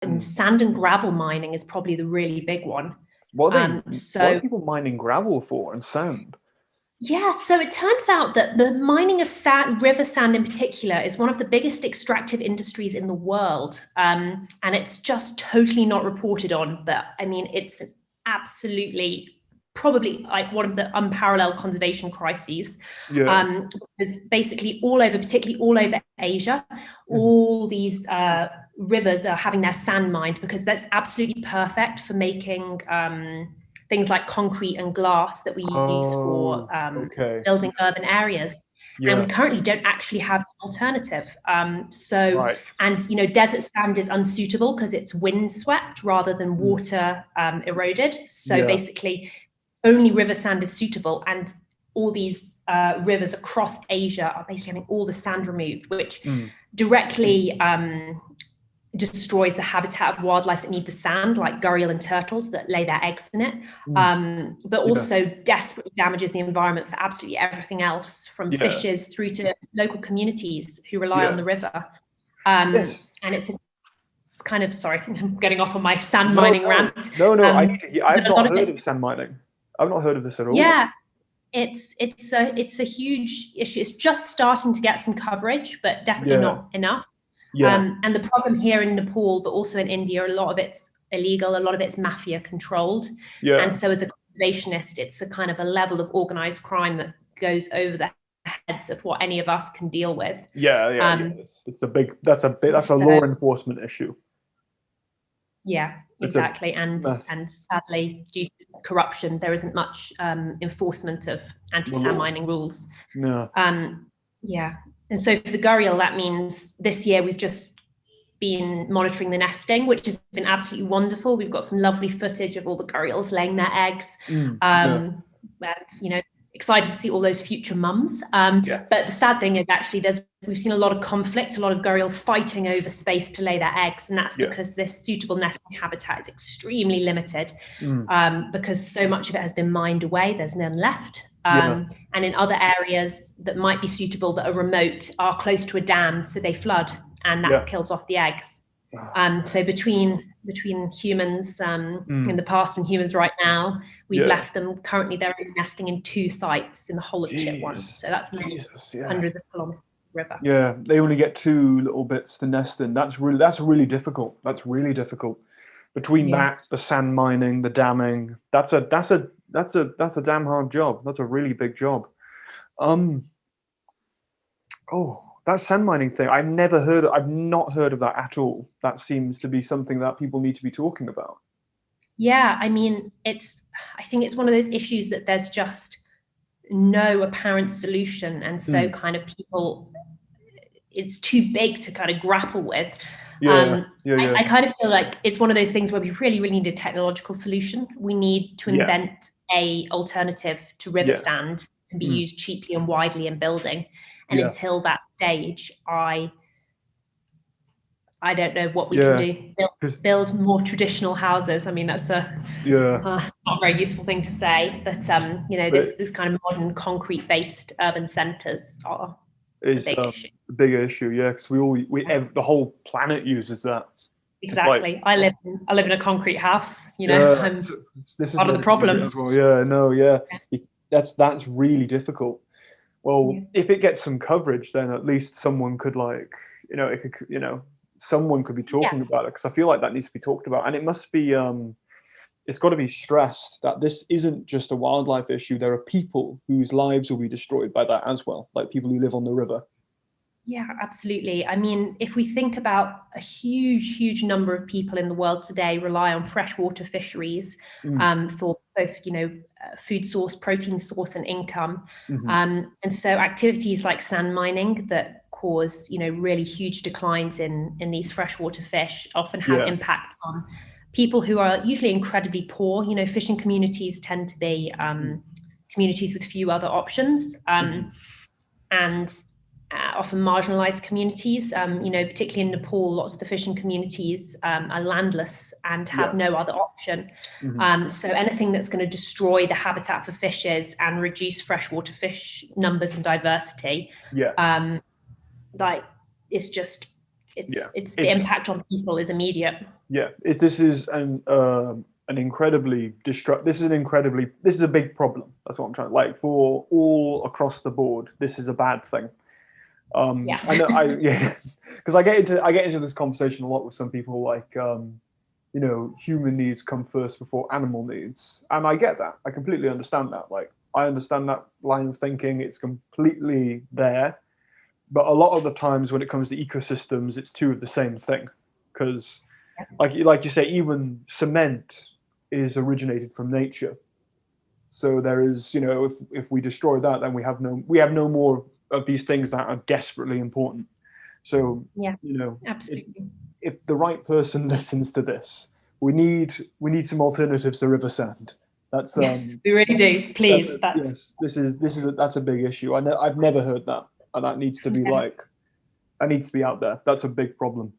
And sand and gravel mining is probably the really big one. What are they? What are So people mining gravel for and sand? yeah, so it turns out that the mining of sand, river sand in particular, is one of the biggest extractive industries in the world. And it's just totally not reported on. But I mean, it's absolutely probably like one of the unparalleled conservation crises. Yeah. Because basically all over, particularly all over Asia, all these rivers are having their sand mined because that's absolutely perfect for making things like concrete and glass that we use for Oh, okay. building urban areas. And we Yeah. currently don't actually have an alternative. So, Right. and you know, desert sand is unsuitable because it's wind swept rather than water eroded. So Yeah. basically, only river sand is suitable. And all these rivers across Asia are basically having all the sand removed, which directly destroys the habitat of wildlife that need the sand, like gharial and turtles that lay their eggs in it, but Yeah. also desperately damages the environment for absolutely everything else, from Yeah. fishes through to local communities who rely on Yeah. the river. Yes. And it's kind of, sorry, I'm getting off on my sand No, mining no, rant. no, no. I need to hear. I've But a lot not of heard it, of sand mining. I've not heard of this at all. yeah, it's a huge issue. It's just starting to get some coverage, but definitely Yeah. not enough. Yeah. And the problem here in Nepal, but also in India, a lot of it's illegal, a lot of it's mafia controlled. And Yeah. so as a conservationist, it's a kind of a level of organized crime that goes over the heads of what any of us can deal with. Yeah. Yeah. Yeah. It's a big. That's a law So enforcement issue. yeah, It's a exactly. And mess. sadly, due to corruption, there isn't much enforcement of The anti-sand law. mining rules. No. Yeah. And so for the gharial, that means this year we've just been monitoring the nesting, which has been absolutely wonderful. We've got some lovely footage of all the gharials laying their eggs. Yeah. And, you know, excited to see all those future mums. Yes. But the sad thing is actually we've seen a lot of conflict, a lot of gharial fighting over space to lay their eggs. And that's because this suitable nesting habitat is extremely limited because so much of it has been mined away. There's none left. And in other areas that might be suitable that are remote are close to a dam, so they flood and that kills off the eggs. So between humans in the past and humans right now, we've left them. Currently, they're nesting in 2 sites in the whole of Chitwan. So that's hundreds of kilometers of river. Yeah, they only get 2 little bits to nest in. That's really difficult. That's really difficult. Between that, the sand mining, the damming, that's a damn hard job. That's a really big job. Oh, that sand mining thing. I've not heard of that at all. That seems to be something that people need to be talking about. Yeah, I mean, I think it's one of those issues that there's just no apparent solution. And so kind of people, it's too big to kind of grapple with. I kind of feel like it's one of those things where we really, really need a technological solution. We need to invent a alternative to river sand can be used cheaply and widely in building. And until that stage, I don't know what we can do. Build more traditional houses. I mean, that's not a very useful thing to say, but you know, this kind of modern concrete-based urban centres are a big issue. The bigger issue, yeah, because the whole planet uses that. Exactly. Like, I live in a concrete house. You know, this is part of the problem as well. Yeah, no, yeah. That's really difficult. Well, if it gets some coverage, then at least someone could someone could be talking about it, because I feel like that needs to be talked about, and it must be it's got to be stressed that this isn't just a wildlife issue. There are people whose lives will be destroyed by that as well, like people who live on the river. Yeah, absolutely. I mean, if we think about a huge number of people in the world today rely on freshwater fisheries for both, you know, food source, protein source, and income. And so activities like sand mining that cause, you know, really huge declines in these freshwater fish often have impacts on people who are usually incredibly poor. You know, fishing communities tend to be communities with few other options. And often marginalized communities, you know, particularly in Nepal, lots of the fishing communities are landless and have no other option. So anything that's going to destroy the habitat for fishes and reduce freshwater fish numbers and diversity, like, it's just It's the impact on people is immediate. Yeah, this is an incredibly this is a big problem. That's what I'm trying, like, for all across the board. This is a bad thing. Yeah. I know, yeah, because I get into this conversation a lot with some people, like, you know, human needs come first before animal needs, and I get that. I completely understand that. Like, I understand that line of thinking. It's completely there, but a lot of the times when it comes to ecosystems, it's two of the same thing, because, like you say, even cement is originated from nature. So there is, you know, if we destroy that, then we have no more of these things that are desperately important. So, yeah, you know, absolutely. if the right person listens to this, we need some alternatives to river sand. That's yes, we really do. Please, yes, that's a big issue. I've never heard that, and that needs to be like, that needs to be out there. That's a big problem.